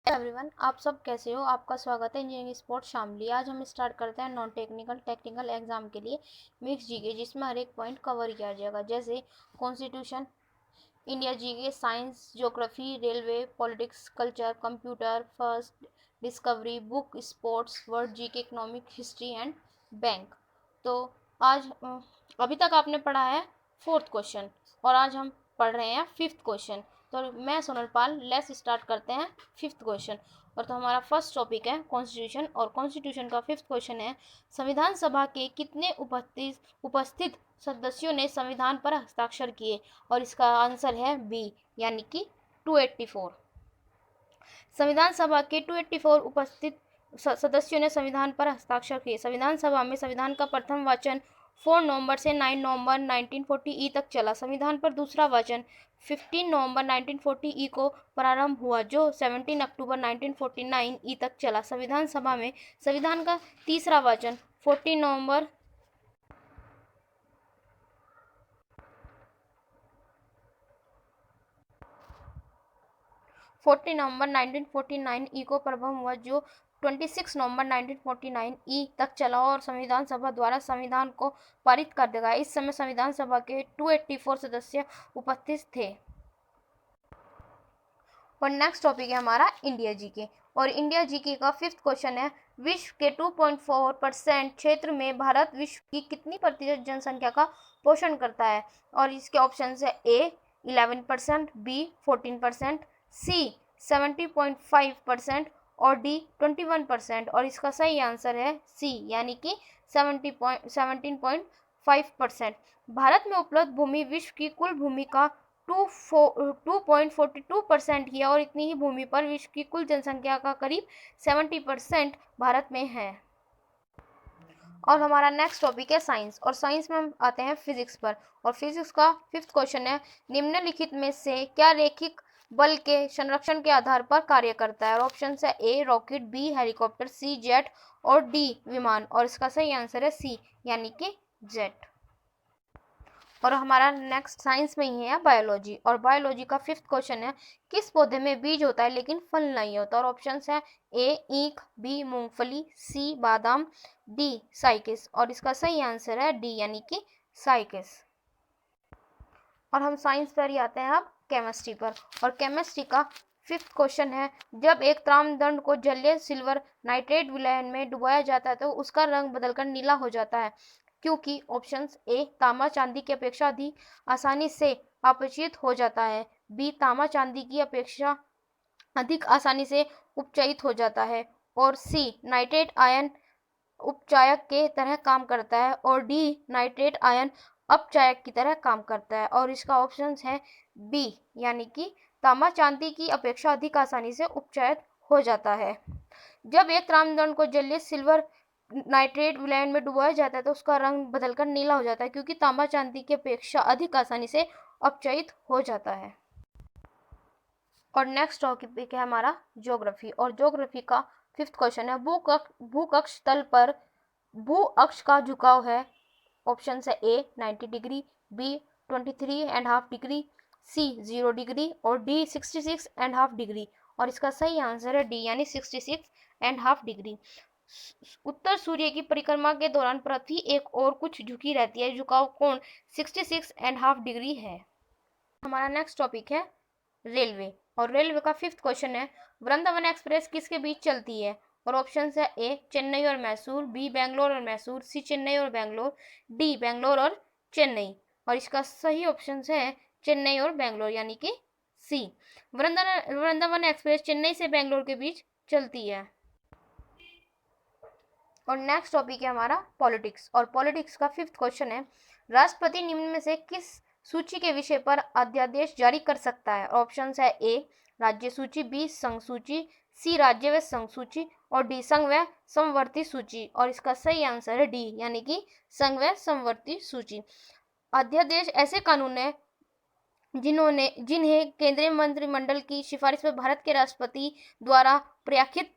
Everyone, आप सब कैसे हो। आपका स्वागत है इंजीनियरिंग स्पोर्ट्स शामली। आज हम स्टार्ट करते हैं नॉन टेक्निकल एग्जाम के लिए मिक्स जीके, जिसमें हर एक पॉइंट कवर किया जाएगा, जैसे constitution, India GK, science, geography, railway, politics, culture, computer, first, discovery, book, sports, world GK, economic, history and bank. तो आज अभी तक आपने पढ़ा है फोर्थ क्वेश्चन और आज हम पढ़ रहे हैं फिफ्थ क्वेश्चन। तो मैं सोनल पाल, लेट्स स्टार्ट करते हैं फिफ्थ क्वेश्चन। और तो हमारा फर्स्ट टॉपिक है कॉन्स्टिट्यूशन, और कॉन्स्टिट्यूशन का फिफ्थ क्वेश्चन है, संविधान सभा के कितने उपस्थित सदस्यों ने संविधान पर हस्ताक्षर किए। और इसका आंसर है बी, यानी कि 284। संविधान सभा के 284 उपस्थित सदस्यों ने संविधान पर हस्ताक्षर किए। संविधान सभा में संविधान का प्रथम वाचन 4 नवंबर से 9 नवंबर 1940 तक चला। संविधान पर दूसरा वाचन 15 नवंबर 1940 को प्रारंभ हुआ, जो 17 अक्टूबर 1949 तक चला। संविधान सभा में संविधान का तीसरा वाचन 14 नवंबर 1949 को प्रारंभ हुआ, जो 26 नवंबर 1949 तक चला और संविधान सभा द्वारा संविधान को पारित कर दिया गया। इस समय संविधान सभा के 284 सदस्य उपस्थित थे। और नेक्स्ट टॉपिक है हमारा इंडिया जीके, और इंडिया जीके का फिफ्थ क्वेश्चन है, विश्व के 2.4% क्षेत्र में भारत विश्व की कितनी प्रतिशत जनसंख्या का पोषण करता है। और इसके ऑप्शन है ए 11%, बी 14%, सी 70.5% और डी 21%। और इसका सही आंसर है सी, यानी कि 17.5%। भारत में उपलब्ध भूमि विश्व की कुल भूमि का 2.42% ही है, और इतनी ही भूमि पर विश्व की कुल जनसंख्या का करीब 70% भारत में है। और हमारा नेक्स्ट टॉपिक है साइंस, और साइंस में हम आते हैं फिजिक्स पर। और फिजिक्स का फिफ्थ क्वेश्चन है, निम्नलिखित में से क्या रैखिक बल के संरक्षण के आधार पर कार्य करता है। और ऑप्शन है ए रॉकेट, बी हेलीकॉप्टर, सी जेट और डी विमान। और इसका सही आंसर है सी, यानी कि जेट। और हमारा नेक्स्ट साइंस में ही है बायोलॉजी, और बायोलॉजी का फिफ्थ क्वेश्चन है, किस पौधे में बीज होता है लेकिन फल नहीं होता। और ऑप्शंस है ए ईख, बी मूंगफली, सी बादाम, डी साइकिस। और इसका सही आंसर है डी, यानी कि साइकिस। और हम साइंस पर ही आते हैं अब केमिस्ट्री पर, और केमिस्ट्री का फिफ्थ क्वेश्चन है, जब एक ताम्रदंड को जलीय सिल्वर नाइट्रेट विलयन में डुबाया जाता है तो उसका रंग बदलकर नीला हो जाता है, क्योंकि ऑप्शंस ए तांबा चांदी की अपेक्षा अधिक आसानी से अपचित हो जाता है, बी तांबा चांदी की अपेक्षा अधिक आसानी से उपचयित हो जाता है, और सी नाइट्रेट आयन उपचायक के तरह काम करता है, और डी नाइट्रेट आयन अपचायक की तरह काम करता है। और इसका ऑप्शन है बी, यानी कि तांबा चांदी की अपेक्षा अधिक आसानी से उपचायक हो जाता है। जब एक ताम्रदंड को जलीय सिल्वर नाइट्रेट विलयन में डुबाया जाता है तो उसका रंग बदलकर नीला हो जाता है, क्योंकि तांबा चांदी की अपेक्षा अधिक आसानी से अपचयित हो जाता है। और नेक्स्ट टॉपिक है हमारा ज्योग्राफी, और ज्योग्राफी का फिफ्थ क्वेश्चन है, भूकक्ष तल पर भू अक्ष का झुकाव है। ऑप्शन है ए 90 डिग्री, बी 23.5 डिग्री, सी 0 डिग्री और डी 66.5 डिग्री। और इसका सही आंसर है डी, यानी 66.5 डिग्री। उत्तर सूर्य की परिक्रमा के दौरान पृथ्वी एक और कुछ झुकी रहती है, झुकाव कोण 66.5 डिग्री है। हमारा नेक्स्ट टॉपिक है रेलवे, और रेलवे का फिफ्थ क्वेश्चन है, वृंदावन एक्सप्रेस किसके बीच चलती है। और ऑप्शन है ए चेन्नई और मैसूर, बी बेंगलोर और मैसूर, सी चेन्नई और बेंगलोर, डी बेंगलोर और चेन्नई। और इसका सही ऑप्शन है चेन्नई और बेंगलोर, यानी कि सी। वृंदावन एक्सप्रेस चेन्नई से बेंगलोर के बीच चलती है। और नेक्स्ट टॉपिक है हमारा पॉलिटिक्स, और पॉलिटिक्स का फिफ्थ क्वेश्चन है, राष्ट्रपति निम्न में से किस सूची के विषय पर अध्यादेश जारी कर सकता है। ऑप्शन है ए राज्य सूची, बी संघ सूची, सी राज्य व संघ सूची और डी संघ व समवर्ती सूची। और इसका सही आंसर है डी, यानी कि संघ व समवर्ती सूची। अध्यादेश ऐसे कानून है जिन्हें केंद्रीय मंत्रिमंडल की सिफारिश पर भारत के राष्ट्रपति द्वारा प्रख्यात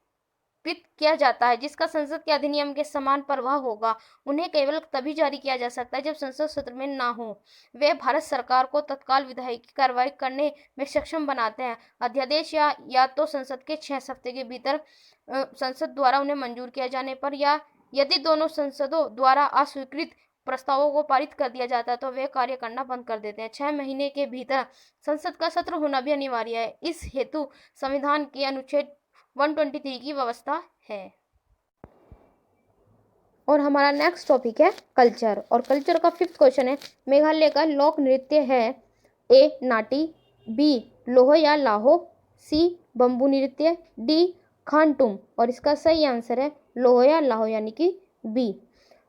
किया जाता है जिसका संसद के अधिनियम के समान प्रभाव होगा, उन्हें केवल तभी जारी किया जा सकता है जब संसद सत्र में ना हो। वे भारत सरकार को तत्काल विधायी कार्रवाई करने में सक्षम बनाते हैं। अध्यादेश या तो संसद के 6 हफ्ते के भीतर संसद द्वारा उन्हें मंजूर किया जाने पर, या यदि दोनों संसदों द्वारा अस्वीकृत प्रस्तावों को पारित कर दिया जाता है तो वे कार्य करना बंद कर देते हैं। 6 महीने के भीतर संसद का सत्र होना भी अनिवार्य है। इस हेतु संविधान के अनुच्छेद 123 की व्यवस्था है। और हमारा नेक्स्ट टॉपिक है कल्चर, और कल्चर का 5th क्वेश्चन है, मेघालय का लोक नृत्य है ए नाटी, बी लोहो या लाहो, सी बंबू नृत्य, डी खानटुम। और इसका सही आंसर है लोहो या लाहो यानी कि बी।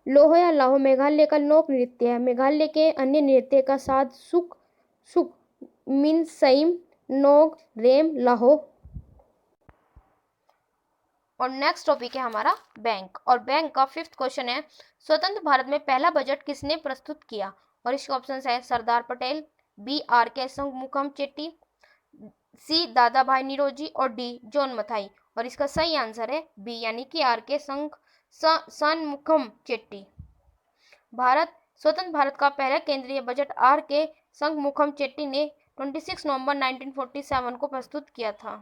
लोहो या लाहो मेघालय का लोक नृत्य है। मेघालय के अन्य नृत्य का साथ सुक सुक मिन सईम नोग रेम लाहो। और नेक्स्ट टॉपिक है हमारा बैंक, और बैंक का 5th क्वेश्चन है, स्वतंत्र भारत में पहला बजट किसने प्रस्तुत किया। और इसके ऑप्शन है सरदार पटेल, बी आर के संगमुखम चेट्टी, सी दादा भाई निरोजी और डी जॉन मथाई। और इसका सही आंसर है बी यानी कि आर के संगमुखम चेट्टी। स्वतंत्र भारत का पहला केंद्रीय बजट आर के संगमुखम चेट्टी ने 26 नवंबर 1947 को प्रस्तुत किया था।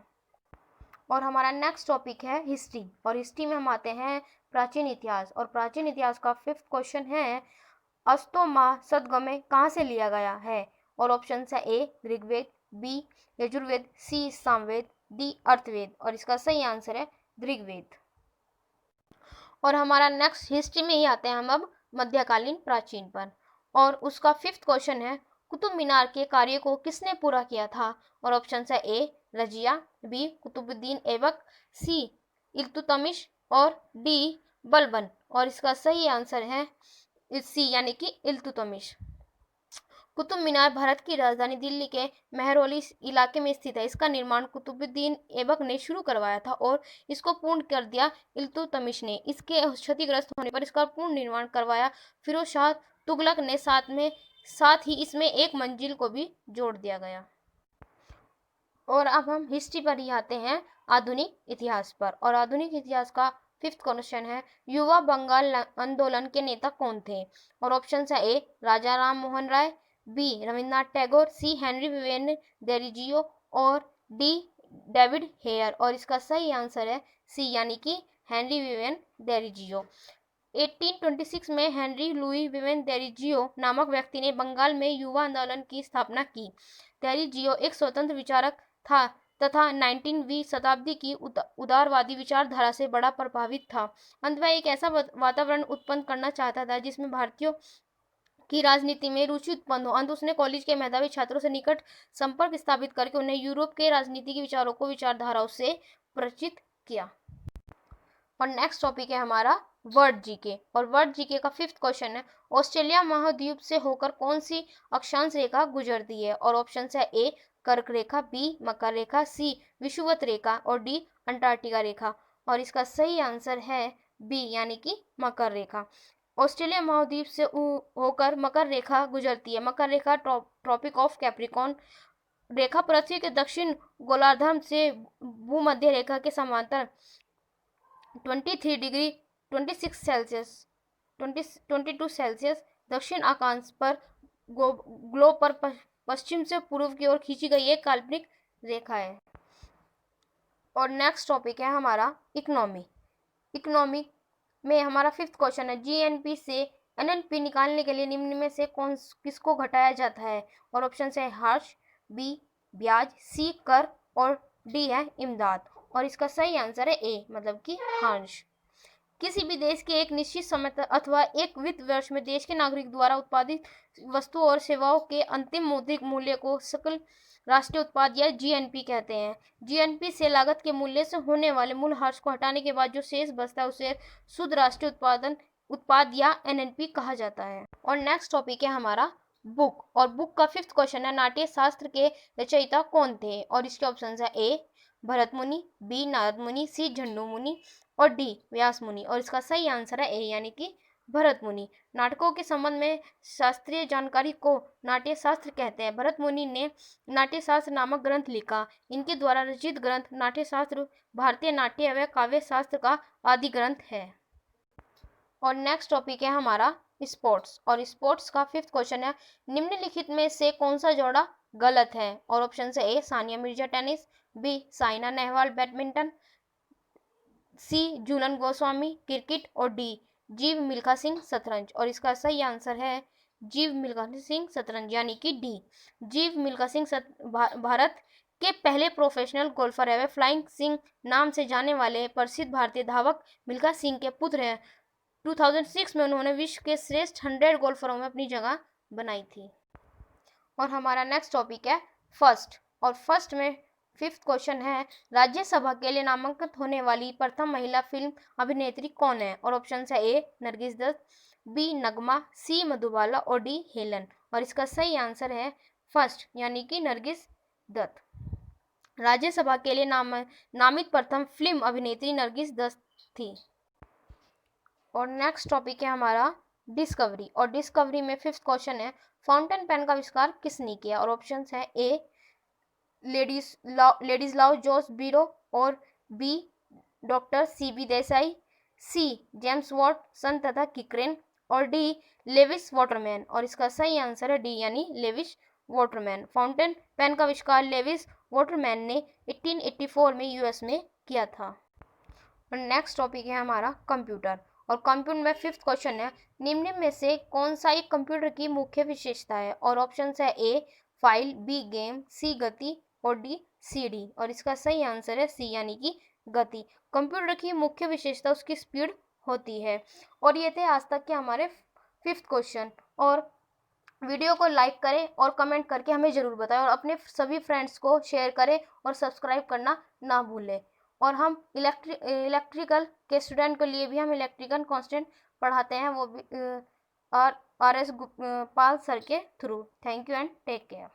और हमारा नेक्स्ट टॉपिक है हिस्ट्री, और हिस्ट्री में हम आते हैं प्राचीन इतिहास, और प्राचीन इतिहास का 5th क्वेश्चन है, अस्तोमा सदगमे कहाँ से लिया गया है। और ऑप्शन है ए ऋग्वेद, बी यजुर्वेद, सी सामवेद, डी अर्थवेद। और इसका सही आंसर है ऋग्वेद। और हमारा नेक्स्ट हिस्ट्री में ही आते हैं हम अब मध्यकालीन प्राचीन पर, और उसका 5th क्वेश्चन है, कुतुब मीनार के कार्य को किसने पूरा किया था। और ऑप्शन है ए रजिया, बी कुतुबुद्दीन ऐबक, सी इल्तुतमिश और डी बलबन। और इसका सही आंसर है सी यानी कि इल्तुतमिश। कुतुब मीनार भारत की राजधानी दिल्ली के मेहरौली इलाके में स्थित है। इसका निर्माण कुतुबुद्दीन ऐबक ने शुरू करवाया था और इसको पूर्ण कर दिया इल्तुतमिश ने। इसके क्षतिग्रस्त होने पर इसका पूर्ण निर्माण करवाया फिरोज शाह तुगलक ने। साथ ही इसमें एक मंजिल को भी जोड़ दिया गया। और अब हम हिस्ट्री पर ही आते हैं आधुनिक इतिहास पर, और आधुनिक इतिहास का 5th क्वेश्चन है, युवा बंगाल आंदोलन के नेता कौन थे। और ऑप्शन है ए राजा राम मोहन राय, बी रविन्द्रनाथ टैगोर, सी हेनरी विवेन देरिजियो और डी डेविड हेयर। और इसका सही आंसर है सी यानी कि हेनरी विवेन देरिजियो। 1826 में हेनरी लुई विवेन देरिजियो नामक व्यक्ति ने बंगाल में युवा आंदोलन की स्थापना की। देरिजियो एक स्वतंत्र विचारक था तथा 19वीं शताब्दी की उदारवादी विचारधारा से बड़ा प्रभावित था। अंत में एक ऐसा वातावरण उत्पन्न करना चाहता था जिसमें भारतीयों की राजनीति में रुचि उत्पन्न हो। अंत उसने कॉलेज के मेधावी छात्रों से निकट संपर्क स्थापित करके उन्हें यूरोप के राजनीति के विचारों को विचारधाराओं से परिचित किया। और नेक्स्ट टॉपिक है हमारा वर्ल्ड जीके, और वर्ल्ड जीके का 5th क्वेश्चन है, ऑस्ट्रेलिया महाद्वीप से होकर कौन सी अक्षांश रेखा गुजरती है। और ऑप्शन है ए कर्क रेखा, बी मकर रेखा, सी विषुवत रेखा और डी अंटार्कटिका रेखा। और इसका सही आंसर है बी यानी कि मकर रेखा। ऑस्ट्रेलिया महाद्वीप से होकर मकर रेखा गुजरती है। मकर रेखा ट्रॉपिक ऑफ कैप्रिकॉर्न रेखा पृथ्वी के दक्षिण गोलार्ध से भूमध्य रेखा के समांतर 23 डिग्री 22 सेल्सियस दक्षिण अक्षांश पर ग्लोब पर पश्चिम से पूर्व की ओर खींची गई एक काल्पनिक रेखा है। और नेक्स्ट टॉपिक है हमारा इकोनॉमी में हमारा 5th क्वेश्चन है, जीएनपी से एनएनपी निकालने के लिए निम्न में से किसको घटाया जाता है। और ऑप्शन है हार्श, बी ब्याज, सी कर और डी है इमदाद। और इसका सही आंसर है ए मतलब कि हार्श। किसी भी देश के एक निश्चित समय अथवा एक वित्त वर्ष में देश के नागरिक द्वारा उत्पादित वस्तुओं और सेवाओं के अंतिम मौद्रिक मूल्य को सकल राष्ट्रीय उत्पाद या जीएनपी कहते हैं। जीएनपी से लागत के मूल्य से होने वाले मूल्यह्रास को हटाने के बाद जो शेष बचता है उसे शुद्ध राष्ट्रीय उत्पाद या एनएनपी कहा जाता है। और नेक्स्ट टॉपिक है हमारा बुक, और बुक का 5th क्वेश्चन है, नाट्य शास्त्र के रचयिता कौन थे। और इसके ऑप्शन है ए भरत मुनि, बी नारद मुनि, सी झंडू मुनि और डी व्यास मुनि। और इसका सही आंसर है ए यानी कि भरत मुनि। नाटकों के संबंध में शास्त्रीय जानकारी को नाट्य शास्त्र कहते हैं। भरत मुनि ने नाट्य शास्त्र नामक ग्रंथ लिखा। इनके द्वारा रचित ग्रंथ नाट्य शास्त्र भारतीय नाट्य व काव्य शास्त्र का आदि ग्रंथ है। और नेक्स्ट टॉपिक है हमारा स्पोर्ट्स, और स्पोर्ट्स का 5th क्वेश्चन है, निम्नलिखित में से कौन सा जोड़ा गलत है? और ऑप्शन है A Sania Mirza tennis, B Saina Nehwal badminton, C Jhulan Goswami cricket, और डी जीव मिल्खा सिंह शतरंज। और इसका सही आंसर है जीव मिल्खा सिंह शतरंज, यानी कि डी। जीव मिल्खा सिंह भारत के पहले प्रोफेशनल गोल्फर है। वे फ्लाइंग सिंह नाम से जाने वाले प्रसिद्ध भारतीय धावक मिल्खा सिंह के पुत्र हैं। 2006 में उन्होंने विश्व के श्रेष्ठ 100 गोल्फरों में अपनी जगह बनाई थी। और हमारा नेक्स्ट टॉपिक है फर्स्ट, और फर्स्ट में 5th क्वेश्चन है, राज्यसभा के लिए नामांकित होने वाली प्रथम महिला फिल्म अभिनेत्री कौन है? और ऑप्शन है ए नरगिस दत्त, बी नगमा, सी मधुबाला, और डी हेलन। और इसका सही आंसर है फर्स्ट, यानी कि नरगिस दत्त। राज्यसभा के लिए नामित प्रथम फिल्म अभिनेत्री नरगिस दत्त थी। और नेक्स्ट टॉपिक है हमारा डिस्कवरी, और डिस्कवरी में 5th क्वेश्चन है, फाउंटेन पेन का आविष्कार किसने किया? और ऑप्शंस है ए लेडिस्लाव जोस बीरो, और B doctor C B. Desai, C James Watson तथा किक्रेन, और डी लेविस वाटरमैन। और इसका सही आंसर है डी, यानी लेविस वाटरमैन। फाउंटेन पेन का आविष्कार लेविस वाटरमैन ने 1884 में यूएस में किया था। और नेक्स्ट टॉपिक है हमारा कंप्यूटर, और कंप्यूटर में 5th क्वेश्चन है, निम्न में से कौन सा एक कंप्यूटर की मुख्य विशेषता है? और ऑप्शन है ए फाइल, बी गेम, सी गति, और डी सीडी। और इसका सही आंसर है सी, यानी कि गति। कंप्यूटर की मुख्य विशेषता उसकी स्पीड होती है। और ये थे आज तक के हमारे 5th क्वेश्चन। और वीडियो को लाइक करें और कमेंट करके हमें ज़रूर बताएं, और अपने सभी फ्रेंड्स को शेयर करें और सब्सक्राइब करना ना भूलें। और हम इलेक्ट्रिकल के स्टूडेंट के लिए भी हम इलेक्ट्रिकल कांस्टेंट पढ़ाते हैं, वो भी RS पाल सर के through. Thank you and take care.